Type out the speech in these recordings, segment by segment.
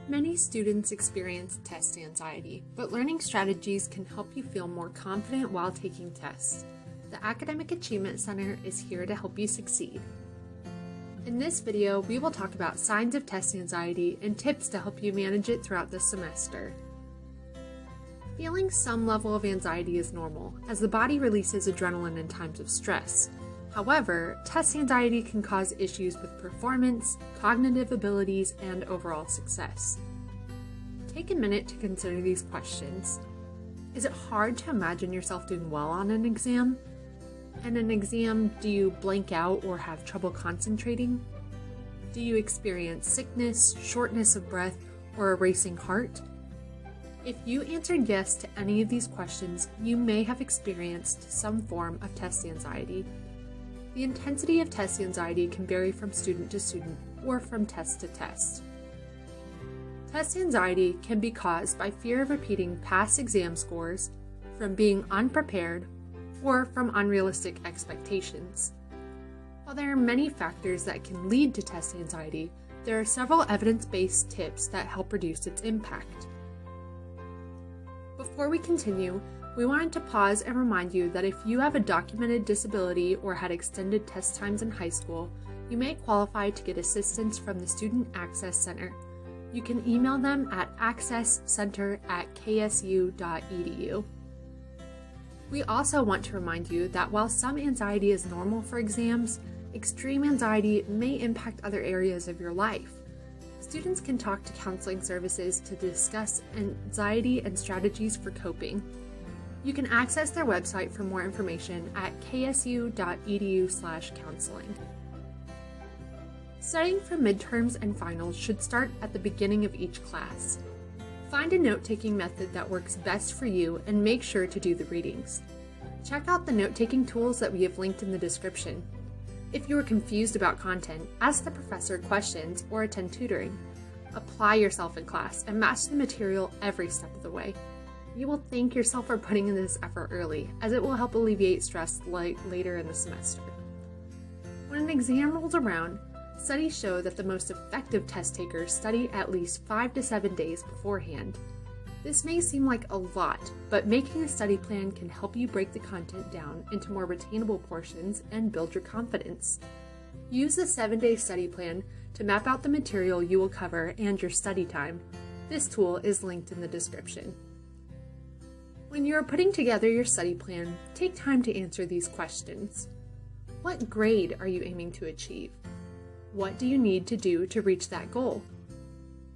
Many students experience test anxiety, but learning strategies can help you feel more confident while taking tests. The Academic Achievement Center is here to help you succeed. In this video, we will talk about signs of test anxiety and tips to help you manage it throughout the semester. Feeling some level of anxiety is normal, as the body releases adrenaline in times of stress. However, test anxiety can cause issues with performance, cognitive abilities, and overall success. Take a minute to consider these questions. Is it hard to imagine yourself doing well on an exam? In an exam, do you blank out or have trouble concentrating? Do you experience sickness, shortness of breath, or a racing heart? If you answered yes to any of these questions, you may have experienced some form of test anxiety. The intensity of test anxiety can vary from student to student or from test to test. Test anxiety can be caused by fear of repeating past exam scores, from being unprepared, or from unrealistic expectations. While there are many factors that can lead to test anxiety, there are several evidence-based tips that help reduce its impact. Before we continue, we wanted to pause and remind you that if you have a documented disability or had extended test times in high school, you may qualify to get assistance from the Student Access Center. You can email them at accesscenter@ksu.edu. We also want to remind you that while some anxiety is normal for exams, extreme anxiety may impact other areas of your life. Students can talk to counseling services to discuss anxiety and strategies for coping. You can access their website for more information at ksu.edu/counseling. Studying for midterms and finals should start at the beginning of each class. Find a note-taking method that works best for you and make sure to do the readings. Check out the note-taking tools that we have linked in the description. If you are confused about content, ask the professor questions or attend tutoring. Apply yourself in class and match the material every step of the way. You will thank yourself for putting in this effort early, as it will help alleviate stress later in the semester. When an exam rolls around, studies show that the most effective test takers study at least 5 to 7 days beforehand. This may seem like a lot, but making a study plan can help you break the content down into more retainable portions and build your confidence. Use the 7-day study plan to map out the material you will cover and your study time. This tool is linked in the description. When you are putting together your study plan, take time to answer these questions. What grade are you aiming to achieve? What do you need to do to reach that goal?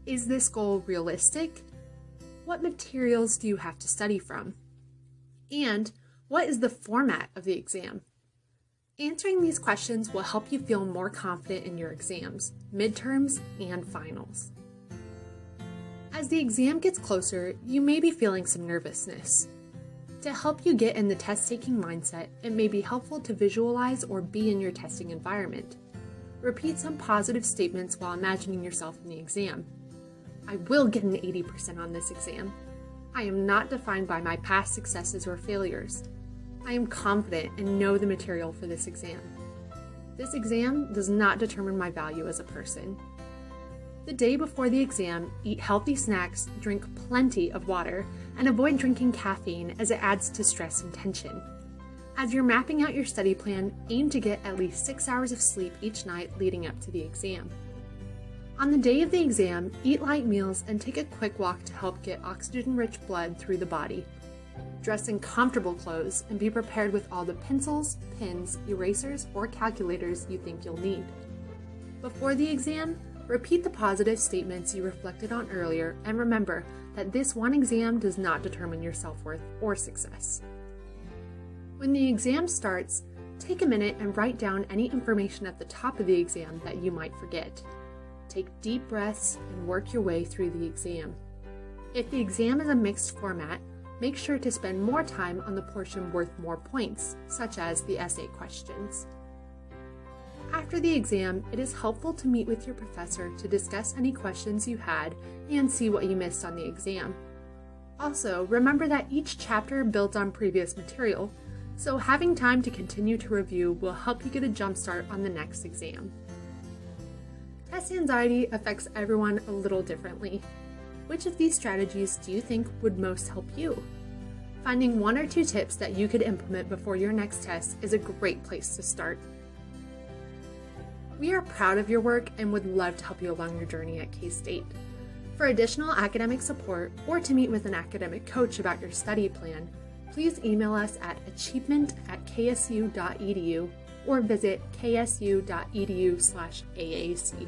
Is this goal realistic? What materials do you have to study from? And what is the format of the exam? Answering these questions will help you feel more confident in your exams, midterms, and finals. As the exam gets closer, you may be feeling some nervousness. To help you get in the test-taking mindset, it may be helpful to visualize or be in your testing environment. Repeat some positive statements while imagining yourself in the exam. I will get an 80% on this exam. I am not defined by my past successes or failures. I am confident and know the material for this exam. This exam does not determine my value as a person. The day before the exam, eat healthy snacks, drink plenty of water, and avoid drinking caffeine as it adds to stress and tension. As you're mapping out your study plan, aim to get at least 6 hours of sleep each night leading up to the exam. On the day of the exam, eat light meals and take a quick walk to help get oxygen-rich blood through the body. Dress in comfortable clothes and be prepared with all the pencils, pens, erasers, or calculators you think you'll need. Before the exam, repeat the positive statements you reflected on earlier and remember that this one exam does not determine your self-worth or success. When the exam starts, take a minute and write down any information at the top of the exam that you might forget. Take deep breaths and work your way through the exam. If the exam is a mixed format, make sure to spend more time on the portion worth more points, such as the essay questions. After the exam, it is helpful to meet with your professor to discuss any questions you had and see what you missed on the exam. Also, remember that each chapter builds on previous material, so having time to continue to review will help you get a jump start on the next exam. Test anxiety affects everyone a little differently. Which of these strategies do you think would most help you? Finding 1 or 2 tips that you could implement before your next test is a great place to start. We are proud of your work and would love to help you along your journey at K-State. For additional academic support or to meet with an academic coach about your study plan, please email us at achievement@ksu.edu or visit ksu.edu/AAC.